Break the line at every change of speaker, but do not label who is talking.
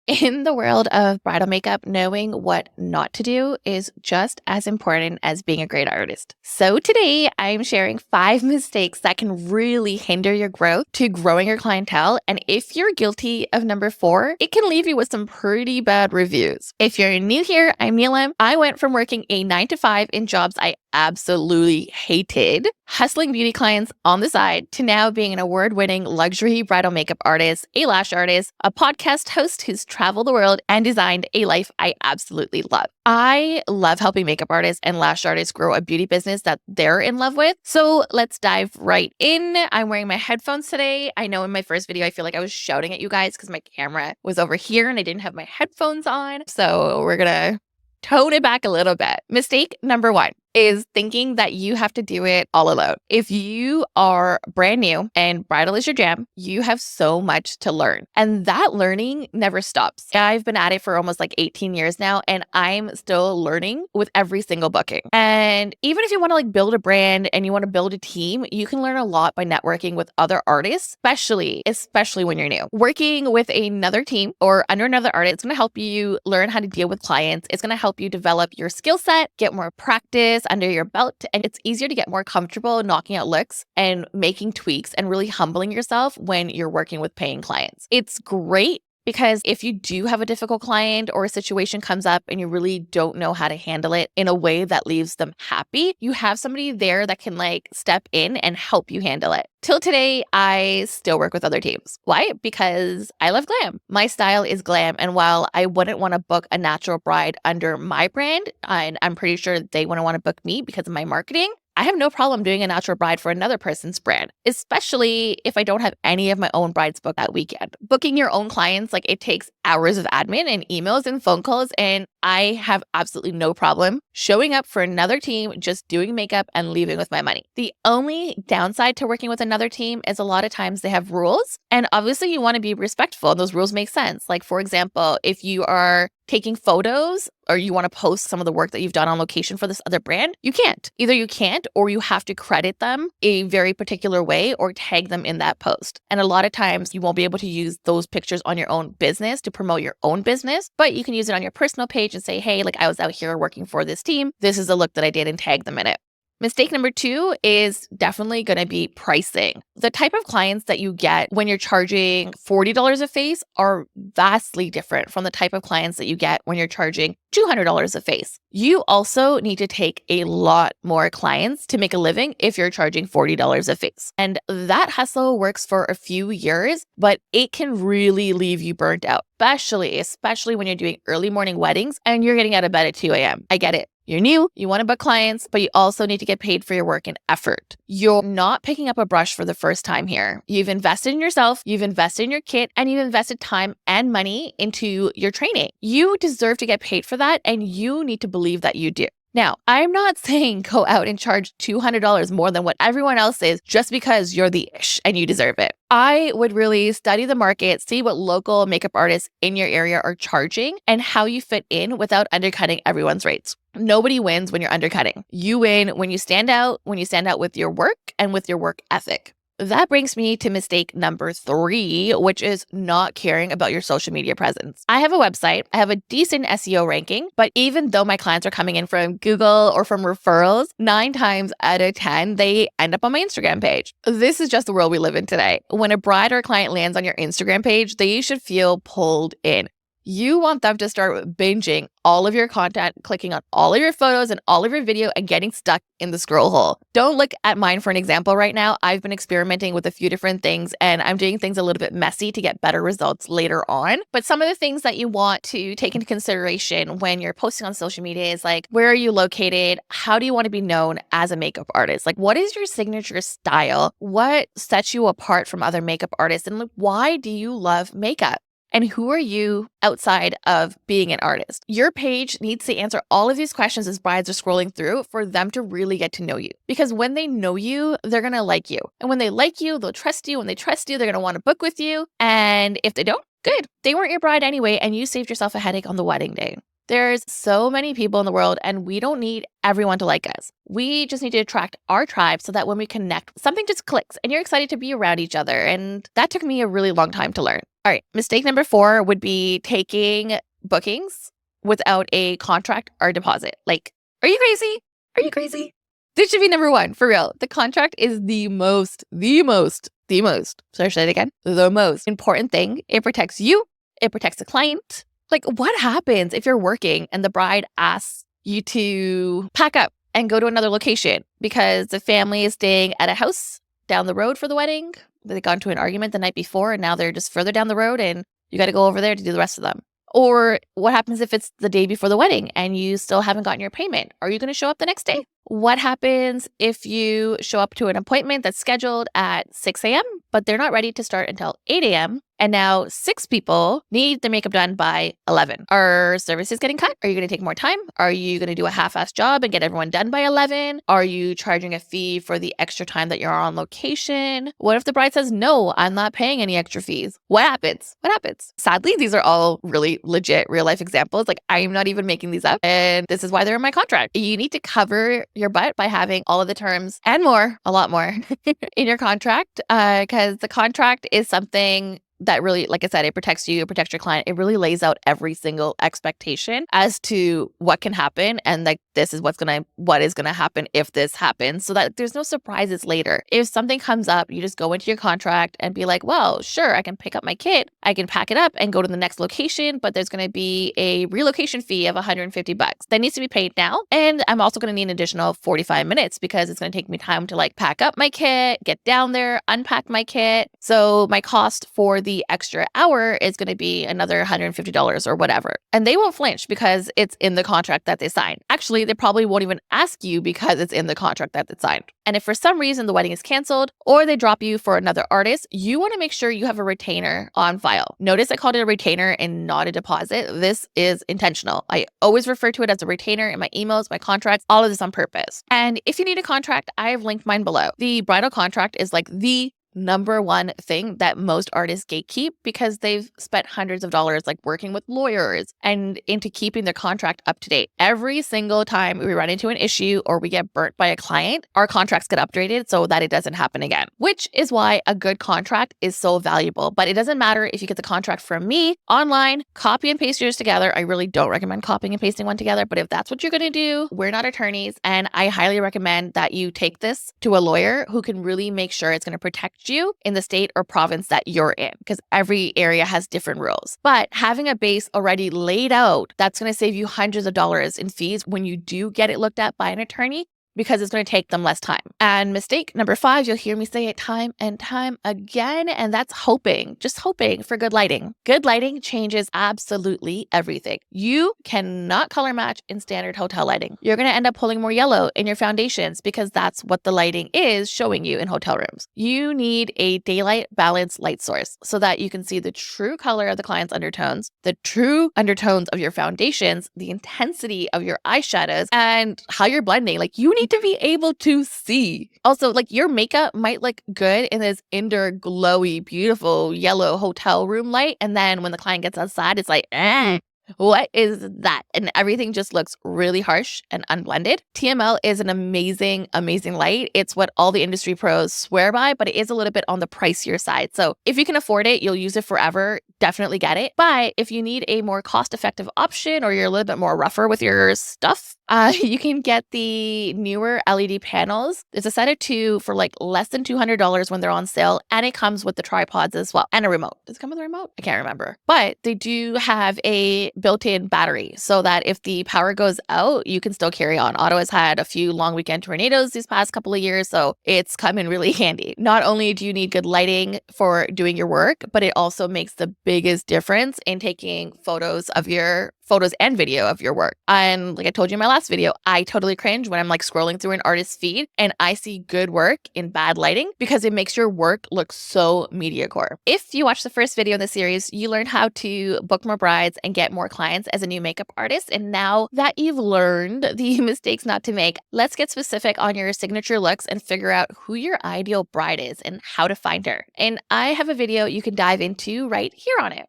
In the world of bridal makeup, knowing what not to do is just as important as being a great artist. So today I'm sharing 5 mistakes that can really hinder your growth to growing your clientele. And if you're guilty of number 4, it can leave you with some pretty bad reviews. If you're new here, I'm Neelam. I went from working a 9 to 5 in jobs I absolutely hated, hustling beauty clients on the side, to now being an award-winning luxury bridal makeup artist, a lash artist, a podcast host who's traveled the world and designed a life I absolutely love. I love helping makeup artists and lash artists grow a beauty business that they're in love with. So let's dive right in. I'm wearing my headphones today. I know in my first video, I feel like I was shouting at you guys because my camera was over here and I didn't have my headphones on. So we're gonna tone it back a little bit. Mistake number 1 is thinking that you have to do it all alone. If you are brand new and bridal is your jam, you have so much to learn. And that learning never stops. I've been at it for almost like 18 years now, and I'm still learning with every single booking. And even if you want to like build a brand and you want to build a team, you can learn a lot by networking with other artists, especially when you're new. Working with another team or under another artist, it's going to help you learn how to deal with clients. It's going to help you develop your skill set, get more practice under your belt, and it's easier to get more comfortable knocking out looks and making tweaks and really humbling yourself when you're working with paying clients. It's great because if you do have a difficult client or a situation comes up and you really don't know how to handle it in a way that leaves them happy, you have somebody there that can like step in and help you handle it. Till today, I still work with other teams. Why? Because I love glam. My style is glam. And while I wouldn't want to book a natural bride under my brand, and I'm pretty sure they wouldn't want to book me because of my marketing, I have no problem doing a natural bride for another person's brand, especially if I don't have any of my own brides booked that weekend. Booking your own clients, like it takes hours of admin and emails and phone calls, and I have absolutely no problem showing up for another team, just doing makeup and leaving with my money. The only downside to working with another team is a lot of times they have rules, and obviously you want to be respectful. Those rules make sense. Like for example, if you are taking photos or you want to post some of the work that you've done on location for this other brand, you can't. Either you can't or you have to credit them a very particular way or tag them in that post. And a lot of times you won't be able to use those pictures on your own business to promote your own business, but you can use it on your personal page and say, hey, like I was out here working for this team. This is the look that I did, and tag them in it. Mistake number 2 is definitely going to be pricing. The type of clients that you get when you're charging $40 a face are vastly different from the type of clients that you get when you're charging $200 a face. You also need to take a lot more clients to make a living if you're charging $40 a face. And that hustle works for a few years, but it can really leave you burnt out, especially when you're doing early morning weddings and you're getting out of bed at 2 a.m. I get it. You're new, you want to book clients, but you also need to get paid for your work and effort. You're not picking up a brush for the first time here. You've invested in yourself, you've invested in your kit, and you've invested time and money into your training. You deserve to get paid for that, and you need to believe that you do. Now, I'm not saying go out and charge $200 more than what everyone else is just because you're the ish and you deserve it. I would really study the market, see what local makeup artists in your area are charging and how you fit in without undercutting everyone's rates. Nobody wins when you're undercutting. You win when you stand out with your work and with your work ethic. That brings me to mistake number 3, which is not caring about your social media presence. I have a website. I have a decent SEO ranking, but even though my clients are coming in from Google or from referrals, 9 times out of 10, they end up on my Instagram page. This is just the world we live in today. When a bride or client lands on your Instagram page, they should feel pulled in. You want them to start binging all of your content, clicking on all of your photos and all of your video and getting stuck in the scroll hole. Don't look at mine for an example right now. I've been experimenting with a few different things and I'm doing things a little bit messy to get better results later on. But some of the things that you want to take into consideration when you're posting on social media is like, where are you located? How do you want to be known as a makeup artist? Like, what is your signature style? What sets you apart from other makeup artists? And like, why do you love makeup? And who are you outside of being an artist? Your page needs to answer all of these questions as brides are scrolling through for them to really get to know you. Because when they know you, they're going to like you. And when they like you, they'll trust you. When they trust you, they're going to want to book with you. And if they don't, good. They weren't your bride anyway, and you saved yourself a headache on the wedding day. There's so many people in the world, and we don't need everyone to like us. We just need to attract our tribe so that when we connect, something just clicks and you're excited to be around each other. And that took me a really long time to learn. All right, mistake number 4 would be taking bookings without a contract or deposit. Like, are you crazy? Are you crazy? This should be number 1, for real. The contract is the most, sorry, say it again, the most important thing. It protects you. It protects the client. Like, what happens if you're working and the bride asks you to pack up and go to another location because the family is staying at a house down the road for the wedding? They got into an argument the night before and now they're just further down the road and you got to go over there to do the rest of them. Or what happens if it's the day before the wedding and you still haven't gotten your payment? Are you going to show up the next day? What happens if you show up to an appointment that's scheduled at 6 a.m., but they're not ready to start until 8 a.m., and now 6 people need their makeup done by 11? Are services getting cut? Are you going to take more time? Are you going to do a half-assed job and get everyone done by 11? Are you charging a fee for the extra time that you're on location? What if the bride says, no, I'm not paying any extra fees? What happens? What happens? Sadly, these are all really legit real-life examples. Like, I'm not even making these up, and this is why they're in my contract. You need to cover your butt by having all of the terms and more, a lot more, in your contract, because the contract is something that really, like I said, it protects you, it protects your client. It really lays out every single expectation as to what can happen. And like, this is what is going to happen if this happens, so that there's no surprises later. If something comes up, you just go into your contract and be like, well, sure, I can pick up my kit, I can pack it up and go to the next location, but there's going to be a relocation fee of $150 that needs to be paid now. And I'm also going to need an additional 45 minutes because it's going to take me time to like pack up my kit, get down there, unpack my kit. So my cost for the extra hour is going to be another $150 or whatever. And they won't flinch because it's in the contract that they signed. Actually, they probably won't even ask you because it's in the contract that they signed. And if for some reason the wedding is canceled or they drop you for another artist, you want to make sure you have a retainer on file. Notice I called it a retainer and not a deposit. This is intentional. I always refer to it as a retainer in my emails, my contracts, all of this on purpose. And if you need a contract, I have linked mine below. The bridal contract is like the number one thing that most artists gatekeep because they've spent hundreds of dollars like working with lawyers and into keeping their contract up to date. Every single time we run into an issue or we get burnt by a client, our contracts get updated so that it doesn't happen again, which is why a good contract is so valuable. But it doesn't matter if you get the contract from me online, copy and paste yours together. I really don't recommend copying and pasting one together, but if that's what you're going to do, we're not attorneys. And I highly recommend that you take this to a lawyer who can really make sure it's going to protect you in the state or province that you're in, because every area has different rules. But having a base already laid out, that's going to save you hundreds of dollars in fees when you do get it looked at by an attorney, because it's going to take them less time. And mistake number 5, you'll hear me say it time and time again, and that's hoping, just hoping for good lighting. Good lighting changes absolutely everything. You cannot color match in standard hotel lighting. You're going to end up pulling more yellow in your foundations because that's what the lighting is showing you in hotel rooms. You need a daylight balanced light source so that you can see the true color of the client's undertones, the true undertones of your foundations, the intensity of your eyeshadows, and how you're blending. Like, you need to be able to see. Also, like, your makeup might look good in this indoor glowy, beautiful yellow hotel room light. And then when the client gets outside, it's like, what is that? And everything just looks really harsh and unblended. TML is an amazing, amazing light. It's what all the industry pros swear by, but it is a little bit on the pricier side. So if you can afford it, you'll use it forever. Definitely get it. But if you need a more cost-effective option or you're a little bit more rougher with your stuff, you can get the newer LED panels. It's a set of 2 for like less than $200 when they're on sale. And it comes with the tripods as well and a remote. Does it come with a remote? I can't remember. But they do have a built-in battery so that if the power goes out, you can still carry on. Ottawa's had a few long weekend tornadoes these past couple of years, so it's come in really handy. Not only do you need good lighting for doing your work, but it also makes the biggest difference in taking photos and video of your work. And like I told you in my last video, I totally cringe when I'm like scrolling through an artist's feed and I see good work in bad lighting because it makes your work look so mediocre. If you watched the first video in the series, you learned how to book more brides and get more clients as a new makeup artist. And now that you've learned the mistakes not to make, let's get specific on your signature looks and figure out who your ideal bride is and how to find her. And I have a video you can dive into right here on it.